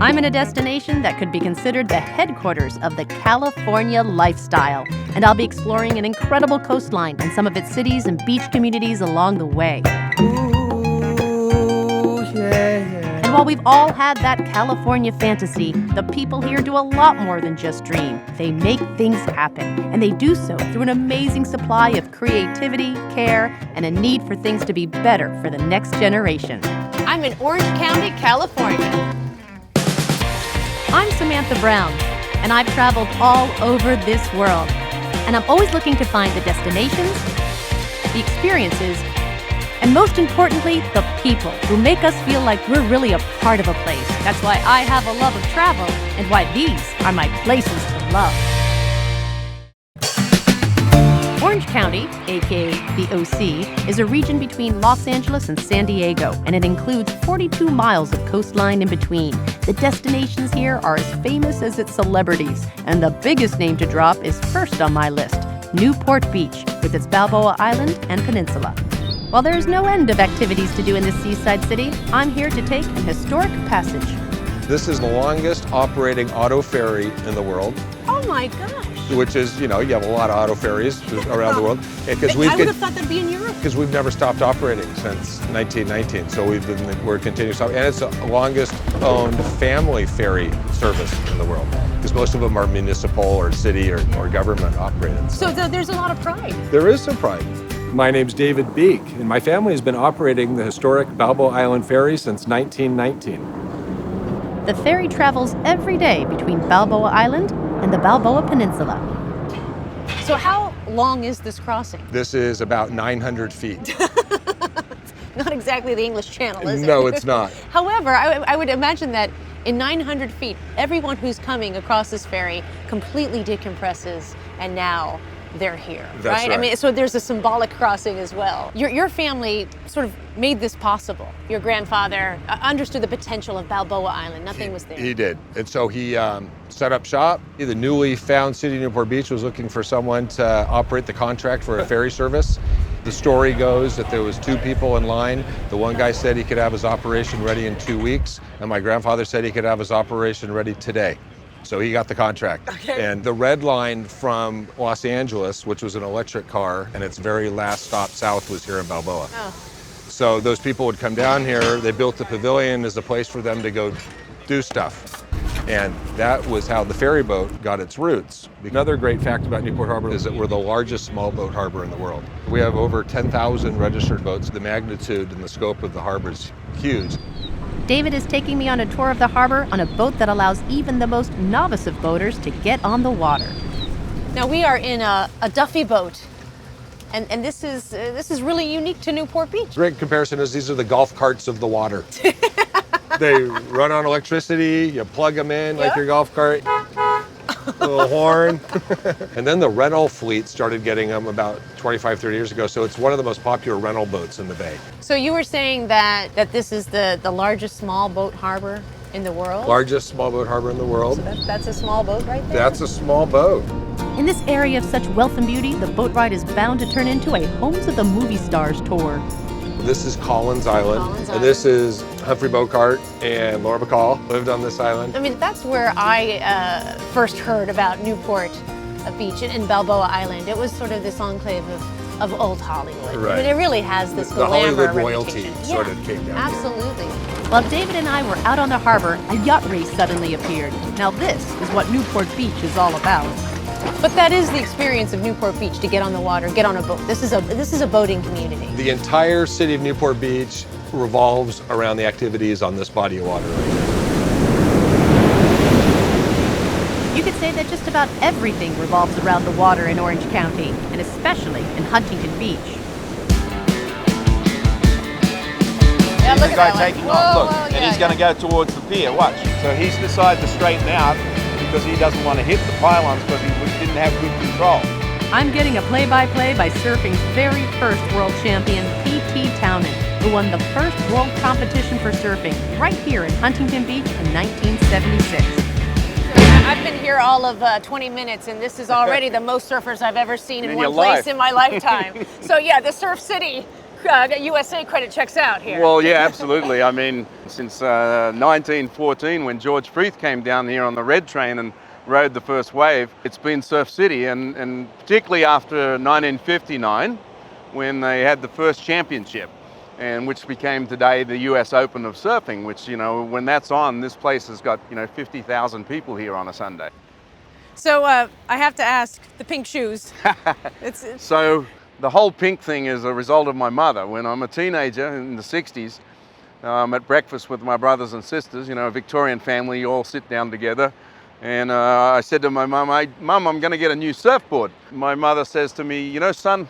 I'm in a destination that could be considered the headquarters of the California lifestyle, and I'll be exploring an incredible coastline and some of its cities and beach communities along the way. Ooh, yeah. And while we've all had that California fantasy, the people here do a lot more than just dream. They make things happen, and they do so through an amazing supply of creativity, care, and a need for things to be better for the next generation. I'm in Orange County, California. I'm Samantha Brown, and I've traveled all over this world. And I'm always looking to find the destinations, the experiences, and most importantly, the people who make us feel like we're really a part of a place. That's why I have a love of travel, and why these are my places to love. Orange County, aka the OC, is a region between Los Angeles and San Diego, and it includes 42 miles of coastline in between. The destinations here are as famous as its celebrities, and the biggest name to drop is first on my list, Newport Beach, with its Balboa Island and peninsula. While there's no end of activities to do in this seaside city, I'm here to take an historic passage. This is the longest operating auto ferry in the world. Oh my gosh. Which is, you have a lot of auto ferries around the world. I would have thought that'd be in Europe. Because we've never stopped operating since 1919. So we're continuing to, and it's the longest owned family ferry service in the world. Because most of them are municipal or city or government operated. So there's a lot of pride. There is some pride. My name's David Beek, and my family has been operating the historic Balboa Island Ferry since 1919. The ferry travels every day between Balboa Island and the Balboa Peninsula. So how long is this crossing? This is about 900 feet. Not exactly the English Channel, is it? No, it's not. However, I would imagine that in 900 feet, everyone who's coming across this ferry completely decompresses, and now they're here, That's right? I mean, so there's a symbolic crossing as well. Your family sort of made this possible. Your grandfather understood the potential of Balboa Island. Nothing was there. He did. And so he set up shop. The newly found city of Newport Beach was looking for someone to operate the contract for a ferry service. The story goes that there was 2 people in line. The one guy said he could have his operation ready in 2 weeks, and my grandfather said he could have his operation ready today. So he got the contract. Okay. And the red line from Los Angeles, which was an electric car, and its very last stop south was here in Balboa. Oh. So those people would come down here. They built the pavilion as a place for them to go do stuff. And that was how the ferry boat got its roots. Another great fact about Newport Harbor is that we're the largest small boat harbor in the world. We have over 10,000 registered boats. The magnitude and the scope of the harbor is huge. David is taking me on a tour of the harbor on a boat that allows even the most novice of boaters to get on the water. Now we are in a Duffy boat, and this is really unique to Newport Beach. Great comparison is these are the golf carts of the water. They run on electricity, you plug them in like your golf cart, little horn. And then the rental fleet started getting them about 25, 30 years ago, so it's one of the most popular rental boats in the bay. So you were saying that this is the largest small boat harbor in the world? Largest small boat harbor in the world. So that's a small boat right there? That's a small boat. In this area of such wealth and beauty, the boat ride is bound to turn into a Homes of the Movie Stars tour. This is Collins Island, and this is Humphrey Bogart and Laura Bacall lived on this island. I mean, that's where I first heard about Newport Beach and Balboa Island. It was sort of this enclave of old Hollywood. Right. I mean, it really has this The glamour Hollywood royalty reputation. sort of came down Absolutely. While David and I were out on the harbor, a yacht race suddenly appeared. Now this is what Newport Beach is all about. But that is the experience of Newport Beach, to get on the water, get on a boat. This is a boating community. The entire city of Newport Beach revolves around the activities on this body of water right here. You could say that just about everything revolves around the water in Orange County, and especially in Huntington Beach. Yeah, look the guy taking off, look, and he's going to go towards the pier, watch. So he's decided to straighten out because he doesn't want to hit the pylons because he didn't have good control. I'm getting a play-by-play by surfing's very first world champion, P.T. Townend, who won the first world competition for surfing right here in Huntington Beach in 1976. I've been here all of 20 minutes, and this is already the most surfers I've ever seen in one place in my lifetime. So yeah, the Surf City USA credit checks out here. Well, yeah, absolutely. I mean, since 1914, when George Freeth came down here on the Red Train and rode the first wave, it's been Surf City, and particularly after 1959, when they had the first championship, and which became today the US Open of surfing, which, when that's on, this place has got, 50,000 people here on a Sunday. So I have to ask, the pink shoes. So the whole pink thing is a result of my mother. When I'm a teenager in the 60s, at breakfast with my brothers and sisters, a Victorian family, you all sit down together. And I said to my mum, Mum, I'm going to get a new surfboard. My mother says to me, son,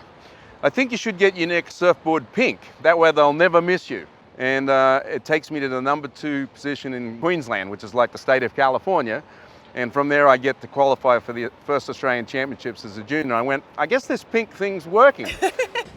I think you should get your next surfboard pink. That way they'll never miss you. And it takes me to the number 2 position in Queensland, which is like the state of California. And from there I get to qualify for the first Australian Championships as a junior. I went, I guess this pink thing's working.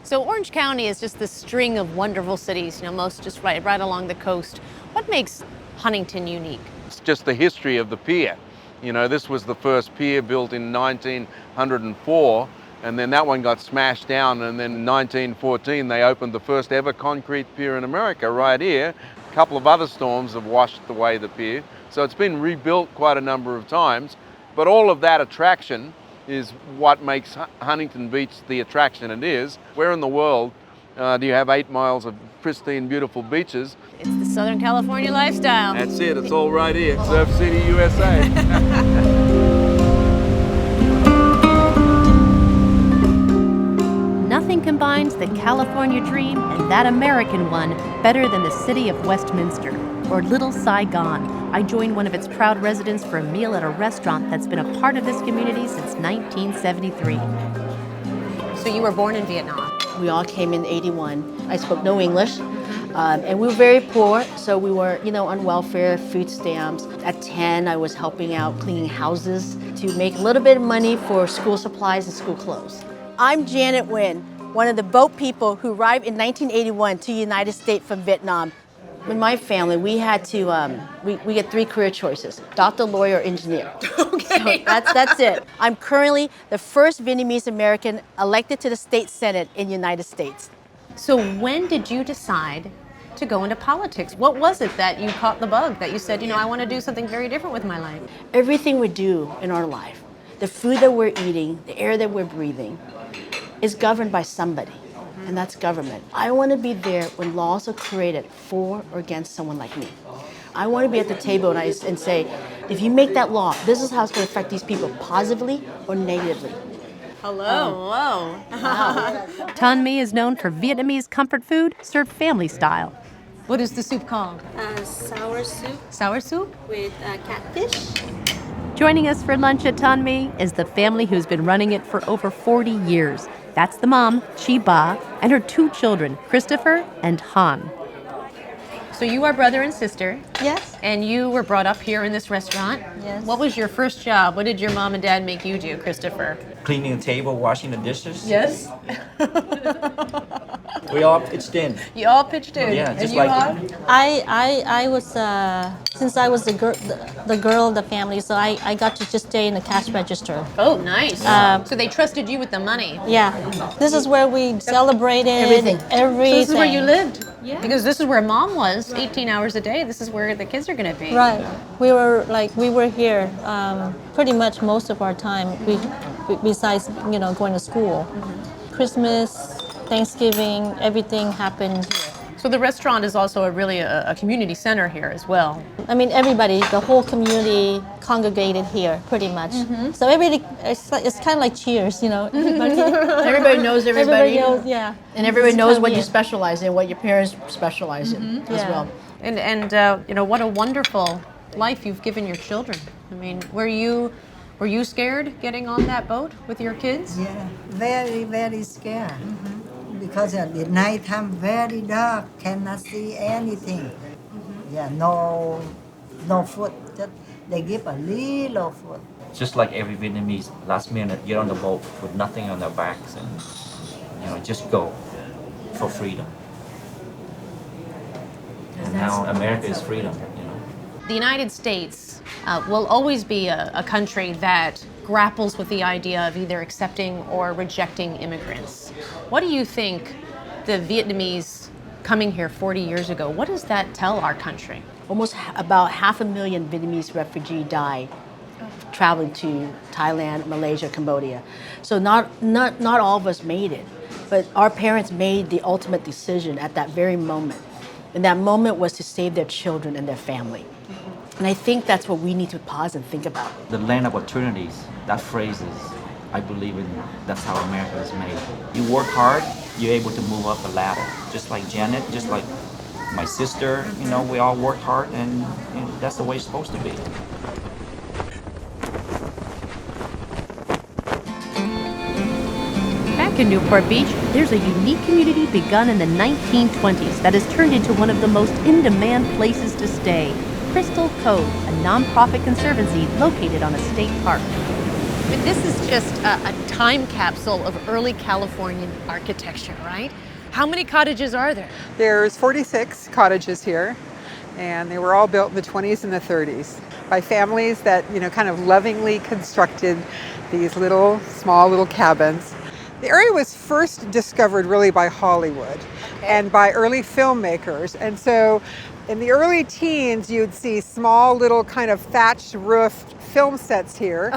So Orange County is just this string of wonderful cities, most just right along the coast. What makes Huntington unique? It's just the history of the pier. This was the first pier built in 1904. And then that one got smashed down, and then in 1914 they opened the first ever concrete pier in America right here. A couple of other storms have washed away the pier, so it's been rebuilt quite a number of times. But all of that attraction is what makes Huntington Beach the attraction it is. Where in the world do you have 8 miles of pristine, beautiful beaches? It's the Southern California lifestyle. That's it, it's all right here, Surf City, USA. Nothing combines the California dream and that American one better than the city of Westminster, or Little Saigon. I joined one of its proud residents for a meal at a restaurant that's been a part of this community since 1973. So you were born in Vietnam? We all came in '81. I spoke no English, and we were very poor, so we were, on welfare, food stamps. At 10, I was helping out cleaning houses to make a little bit of money for school supplies and school clothes. I'm Janet Nguyen, one of the boat people who arrived in 1981 to the United States from Vietnam. In my family, we had to, we get 3 career choices: doctor, lawyer, or engineer. Okay. So that's it. I'm currently the first Vietnamese American elected to the state senate in the United States. So when did you decide to go into politics? What was it that you caught the bug, that you said, I want to do something very different with my life? Everything we do in our life, the food that we're eating, the air that we're breathing, is governed by somebody, and that's government. I want to be there when laws are created for or against someone like me. I want to be at the table and say, if you make that law, this is how it's going to affect these people, positively or negatively. Hello. Thanh Mi is known for Vietnamese comfort food served family style. What is the soup called? Sour soup Sour soup? with catfish. Joining us for lunch at Thanh Mi is the family who's been running it for over 40 years. That's the mom, Chi Ba, and her 2 children, Christopher and Han. So you are brother and sister. Yes. And you were brought up here in this restaurant. Yes. What was your first job? What did your mom and dad make you do, Christopher? Cleaning the table, washing the dishes. Yes. We all pitched in. You all pitched in. Yeah, and just you, like Han? I was since I was the girl of the family, so I got to just stay in the cash register. Oh, nice. So they trusted you with the money. Yeah, this is where we celebrated everything. So this is where you lived? Yeah. Because this is where mom was, 18 hours a day. This is where the kids are going to be. Right. We were here pretty much most of our time. Besides going to school, Christmas, Thanksgiving, everything happened here. So the restaurant is also really a community center here as well. I mean, everybody, the whole community congregated here, pretty much. Mm-hmm. So everybody, it's kind of like Cheers, Everybody knows everybody. Everybody knows, yeah. And everybody knows what you specialize in, what your parents specialize in as well. And what a wonderful life you've given your children. I mean, were you scared getting on that boat with your kids? Yeah, very, very scared. Mm-hmm. Because at the night time very dark, cannot see anything. Mm-hmm. Yeah, no food. Just they give a little food. Just like every Vietnamese, last minute get on the boat with nothing on their backs and just go for freedom. And now America is freedom. The United States will always be a country that grapples with the idea of either accepting or rejecting immigrants. What do you think the Vietnamese coming here 40 years ago, what does that tell our country? Almost about 500,000 Vietnamese refugees died traveling to Thailand, Malaysia, Cambodia. So not all of us made it, but our parents made the ultimate decision at that very moment. And that moment was to save their children and their family. And I think that's what we need to pause and think about. The land of opportunities, that phrase is, I believe in, that's how America is made. You work hard, you're able to move up the ladder. Just like Janet, just like my sister, you know, we all worked hard, and that's the way it's supposed to be. Back in Newport Beach, there's a unique community begun in the 1920s that has turned into one of the most in-demand places to stay. Crystal Cove, a nonprofit conservancy located on a state park. But this is just a time capsule of early Californian architecture, right? How many cottages are there? There's 46 cottages here, and they were all built in the 20s and the 30s by families that, you know, kind of lovingly constructed these small little cabins. The area was first discovered really by Hollywood and by early filmmakers. And so in the early teens, you'd see small little kind of thatched roofed film sets here.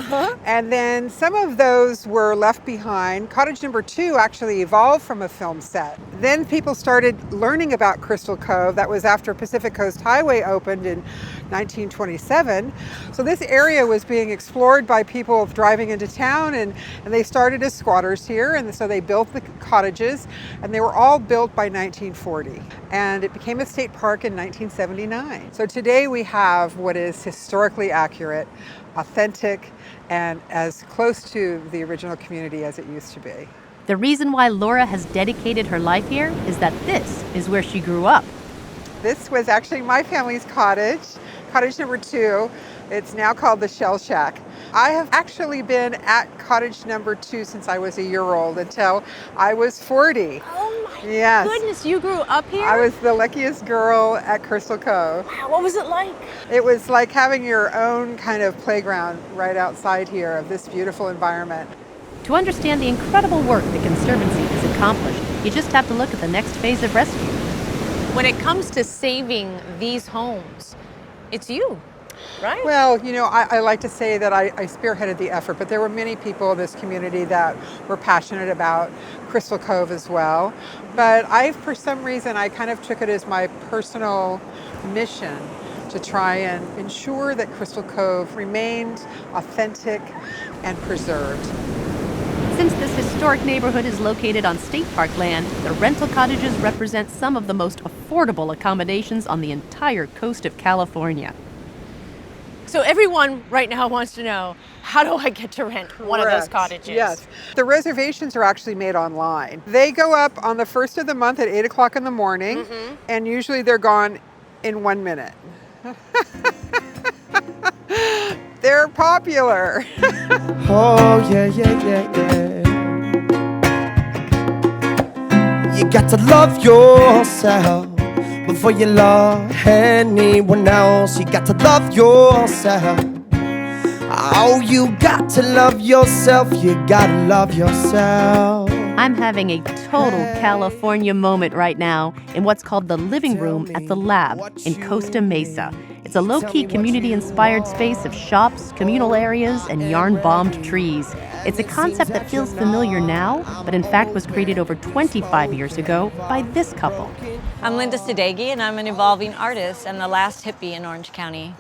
And then some of those were left behind. Cottage number 2 actually evolved from a film set. Then people started learning about Crystal Cove. That was after Pacific Coast Highway opened in 1927. So this area was being explored by people driving into town, and they started as squatters here, and so they built the cottages, and they were all built by 1940. And it became a state park in 1979. So today we have what is historically accurate, authentic, and as close to the original community as it used to be. The reason why Laura has dedicated her life here is that this is where she grew up. This was actually my family's cottage, cottage number 2. It's now called the Shell Shack. I have actually been at cottage number 2 since I was a year old until I was 40. Oh my Yes. goodness, you grew up here? I was the luckiest girl at Crystal Cove. Wow, what was it like? It was like having your own kind of playground right outside here of this beautiful environment. To understand the incredible work the Conservancy has accomplished, you just have to look at the next phase of rescue. When it comes to saving these homes, it's you, right? Well, you know, I like to say that I spearheaded the effort, but there were many people in this community that were passionate about Crystal Cove as well. But for some reason, I kind of took it as my personal mission to try and ensure that Crystal Cove remained authentic and preserved. Since this historic neighborhood is located on state park land, the rental cottages represent some of the most affordable accommodations on the entire coast of California. So everyone right now wants to know, how do I get to rent one of those cottages? Yes. The reservations are actually made online. They go up on the first of the month at 8 o'clock in the morning, and usually they're gone in 1 minute. They're popular. Oh, yeah, yeah, yeah, yeah. You got to love yourself before you love anyone else. You got to love yourself. Oh, you got to love yourself. You gotta love yourself. I'm having a total California moment right now in what's called the living room at the Lab in Costa Mesa. It's a low-key community-inspired space of shops, communal areas, and yarn-bombed trees. It's a concept that feels familiar now, but in fact was created over 25 years ago by this couple. I'm Linda Sadeghi, and I'm an evolving artist and the last hippie in Orange County.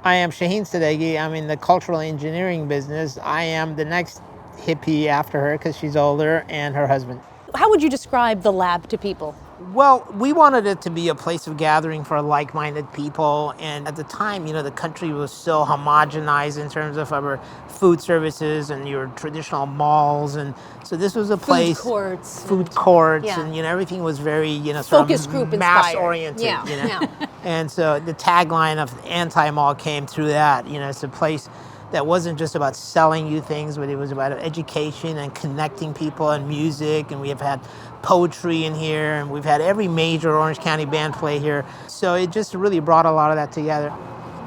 I am Shaheen Sadeghi. I'm in the cultural engineering business. I am the next hippie after her because she's older, and her husband. How would you describe the Lab to people? Well, we wanted it to be a place of gathering for like-minded people, and at the time, you know, the country was so homogenized in terms of our food services and your traditional malls, and so this was a place. Food courts, yeah. and you know, everything was very, you know, sort Focus of group mass-oriented. inspired. You know? Yeah. And so the tagline of anti-mall came through that. You know, it's a place that wasn't just about selling you things, but it was about education and connecting people and music. And we have had poetry in here, and we've had every major Orange County band play here. So it just really brought a lot of that together.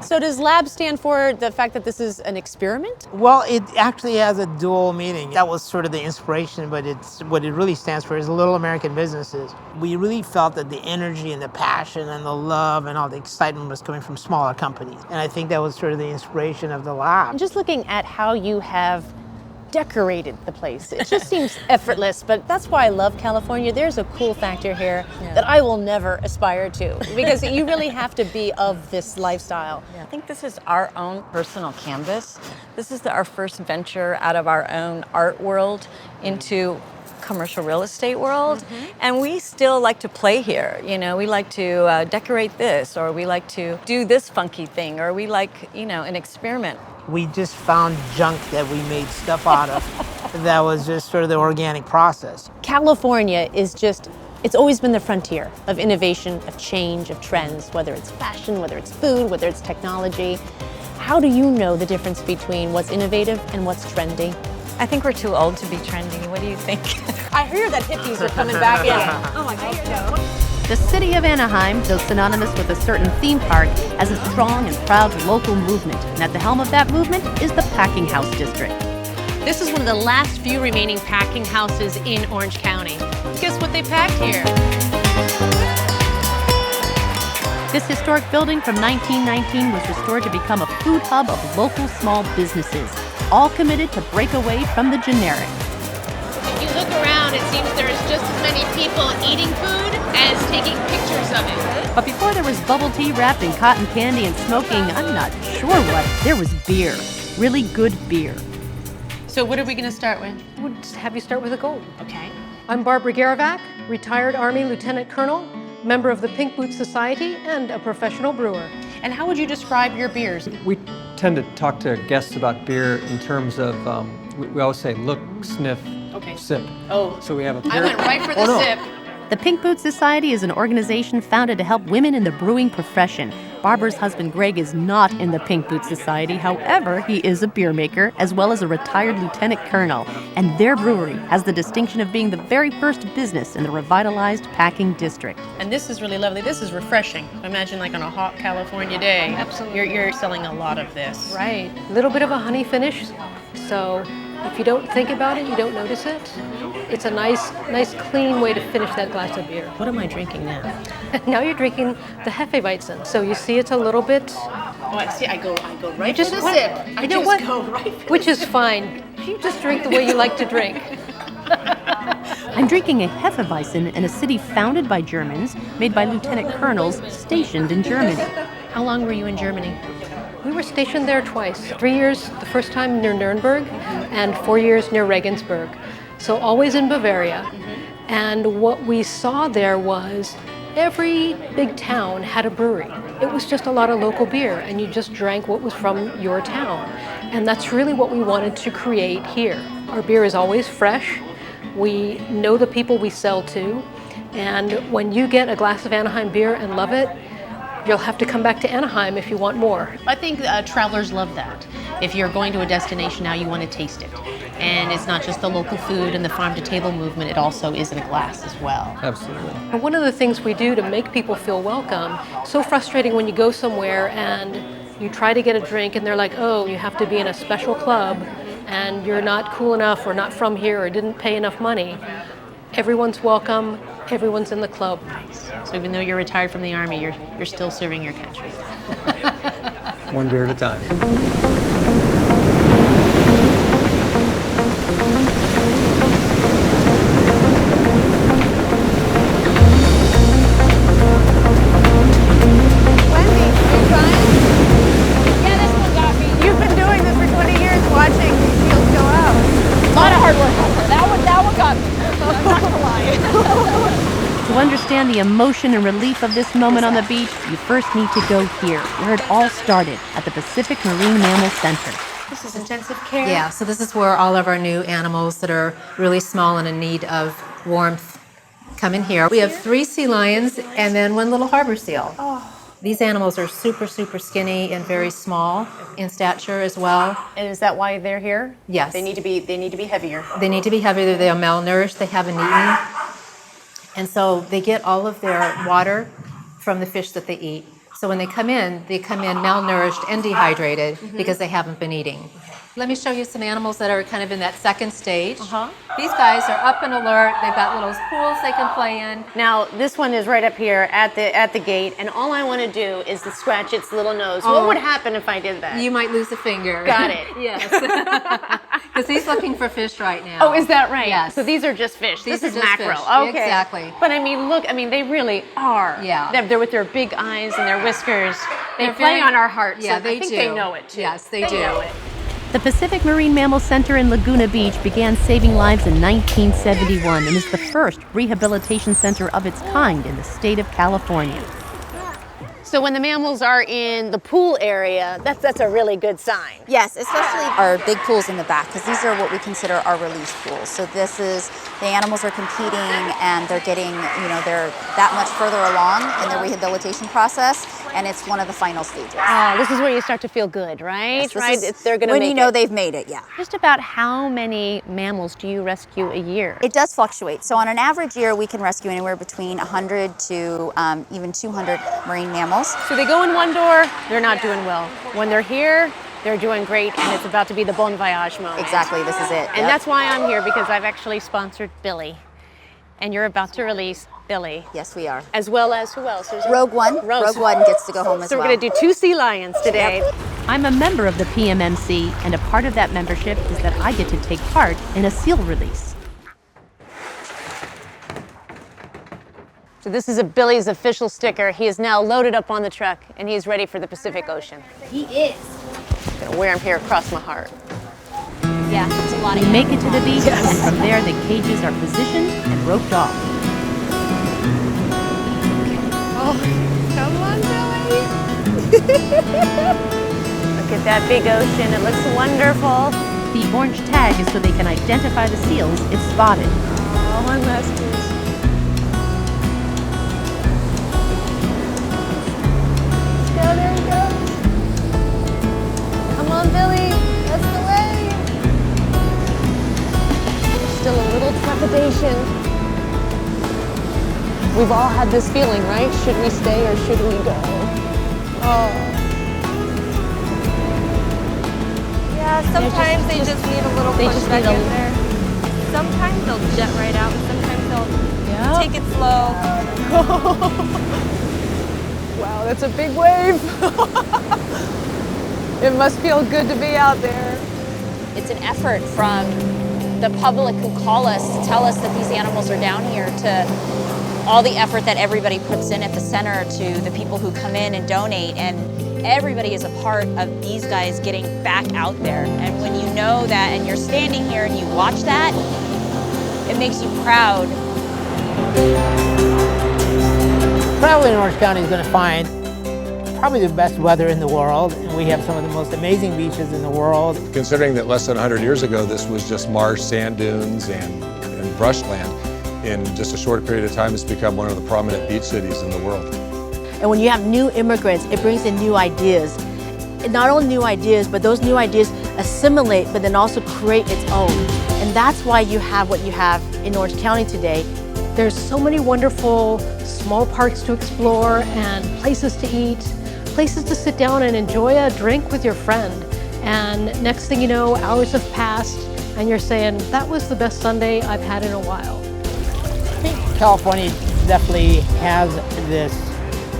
So does lab stand for the fact that this is an experiment? Well, it actually has a dual meaning. That was sort of the inspiration, but what it really stands for is Little American Businesses. We really felt that the energy and the passion and the love and all the excitement was coming from smaller companies. And I think that was sort of the inspiration of the lab. I'm just looking at how you have decorated the place. It just seems effortless, but that's why I love California. There's a cool factor here that I will never aspire to, because you really have to be of this lifestyle. I think this is our own personal canvas. This is our first venture out of our own art world into commercial real estate world, and we still like to play here. You know, we like to decorate this, or we like to do this funky thing, or we like, you know, an experiment. We just found junk that we made stuff out of. That was just sort of the organic process. California is just, it's always been the frontier of innovation, of change, of trends, whether it's fashion, whether it's food, whether it's technology. How do you know the difference between what's innovative and what's trendy? I think we're too old to be trendy. What do you think? I hear that hippies are coming back in. Oh my God. The city of Anaheim, though synonymous with a certain theme park, has a strong and proud local movement. And at the helm of that movement is the Packing House District. This is one of the last few remaining packing houses in Orange County. Guess what they packed here? This historic building from 1919 was restored to become a food hub of local small businesses, all committed to break away from the generic. If you look around, it seems there's just as many people eating food as taking pictures of it. But before there was bubble tea wrapped in cotton candy and smoking, I'm not sure what, there was beer. Really good beer. So what are we going to start with? We'll just have you start with a gold. Okay. I'm Barbara Garavac, retired Army Lieutenant Colonel, member of the Pink Boots Society, and a professional brewer. And how would you describe your beers? We tend to talk to guests about beer in terms of, we always say look, sniff, sip. Oh, so we have a I went right for the sip. The Pink Boots Society is an organization founded to help women in the brewing profession. Barbara's husband, Greg, is not in the Pink Boots Society. However, he is a beer maker, as well as a retired lieutenant colonel. And their brewery has the distinction of being the very first business in the revitalized packing district. And this is really lovely. This is refreshing. Imagine like on a hot California day. Absolutely. You're selling a lot of this. Right. A little bit of a honey finish, so if you don't think about it, you don't notice it. It's a nice clean way to finish that glass of beer. What am I drinking now? Now you're drinking the Hefeweizen. So you see it's a little bit... Oh, I see. I go right just for the what- sip. I you know just what? go right for Which the is sip. fine. You just drink the way you like to drink. I'm drinking a Hefeweizen in a city founded by Germans, made by lieutenant colonels stationed in Germany. How long were you in Germany? We were stationed there twice. 3 years, the first time near Nuremberg, and 4 years near Regensburg. So always in Bavaria. And what we saw there was every big town had a brewery. It was just a lot of local beer, and you just drank what was from your town. And that's really what we wanted to create here. Our beer is always fresh. We know the people we sell to. And when you get a glass of Anaheim beer and love it, you'll have to come back to Anaheim if you want more. I think travelers love that. If you're going to a destination now, you want to taste it. And it's not just the local food and the farm-to-table movement, it also is in a glass as well. Absolutely. And one of the things we do to make people feel welcome, so frustrating when you go somewhere and you try to get a drink and they're like, oh, you have to be in a special club and you're not cool enough or not from here or didn't pay enough money. Everyone's welcome, everyone's in the club. So even though you're retired from the Army, you're still serving your country. One beer at a time. You've been doing this for 20 years, watching these fields go out. A lot of hard work. That one got me. I'm not gonna lie. To understand the emotion and relief of this moment on the beach, you first need to go here, where it all started, at the Pacific Marine Mammal Center. This is intensive care? Yeah, so this is where all of our new animals that are really small and in need of warmth come in here. We have 3 sea lions and then 1 little harbor seal. These animals are super, super skinny and very small in stature as well. And is that why they're here? Yes. They need to be heavier. They need to be heavier. They are malnourished. They haven't eaten. And so they get all of their water from the fish that they eat. So when they come in malnourished and dehydrated because they haven't been eating. Let me show you some animals that are kind of in that second stage. These guys are up and alert. They've got little pools they can play in. Now, this one is right up here at the gate, and all I want to do is to scratch its little nose. What would happen if I did that? You might lose a finger. Got it. Yes. Because he's looking for fish right now. Oh, is that right? Yes. So these are just fish. These this are is just mackerel. fish. Okay. Exactly. But I mean, look, they really are. Yeah. They're with their big eyes and their whiskers. They They're play very- on our hearts. Yeah, and they I think do. they know it too. Yes, they do. know it. The Pacific Marine Mammal Center in Laguna Beach began saving lives in 1971 and is the first rehabilitation center of its kind in the state of California. So when the mammals are in the pool area, that's a really good sign. Yes, especially our big pools in the back, because these are what we consider our release pools. So this is, the animals are competing and they're getting, they're that much further along in the rehabilitation process, and it's one of the final stages. This is where you start to feel good, right? Yes, this right? is They're gonna when make you know it. they've made it, yeah. Just about how many mammals do you rescue a year? It does fluctuate. So on an average year, we can rescue anywhere between 100 to even 200 marine mammals. So they go in one door, they're not doing well. When they're here, they're doing great, and it's about to be the bon voyage moment. Exactly, this is it. And that's why I'm here, because I've actually sponsored Billy. And you're about to release Billy. Yes, we are. As well as who else? Rogue One. Rogue One gets to go home as so well. So we're going to do 2 sea lions today. Yep. I'm a member of the PMMC, and a part of that membership is that I get to take part in a seal release. So this is Billy's official sticker. He is now loaded up on the truck, and he's ready for the Pacific Ocean. He is. I'm going to wear him here across my heart. Yeah, it's a lot of We make it to the beach, and from there the cages are positioned and roped off. Oh, come on, Billy. Look at that big ocean. It looks wonderful. The orange tag is so they can identify the seals if spotted. Oh, my masters. There he goes. Come on, Billy. That's the way. There's still a little trepidation. We've all had this feeling, right? Should we stay or should we go? Oh. Yeah, sometimes they just need a little push back in there. Sometimes they'll jet right out, and sometimes they'll take it slow. Wow, that's a big wave. It must feel good to be out there. It's an effort from the public who call us to tell us that these animals are down here, to all the effort that everybody puts in at the center, to the people who come in and donate, and everybody is a part of these guys getting back out there. And when you know that and you're standing here and you watch that, it makes you proud. Traveling in Orange County is going to find probably the best weather in the world, and we have some of the most amazing beaches in the world. Considering that less than 100 years ago, this was just marsh, sand dunes, and brushland, in just a short period of time, it's become one of the prominent beach cities in the world. And when you have new immigrants, it brings in new ideas. And not only new ideas, but those new ideas assimilate, but then also create its own. And that's why you have what you have in Orange County today. There's so many wonderful small parks to explore and places to eat, places to sit down and enjoy a drink with your friend. And next thing you know, hours have passed and you're saying, that was the best Sunday I've had in a while. I think California definitely has this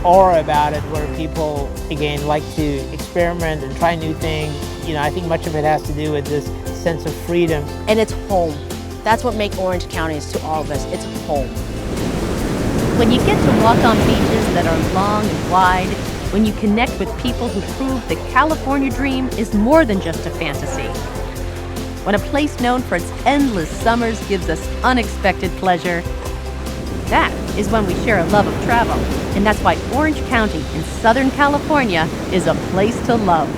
aura about it where people, again, like to experiment and try new things. I think much of it has to do with this sense of freedom. And it's home. That's what makes Orange County is to all of us. It's home. When you get to walk on beaches that are long and wide, when you connect with people who prove the California dream is more than just a fantasy. When a place known for its endless summers gives us unexpected pleasure, that is when we share a love of travel. And that's why Orange County in Southern California is a place to love.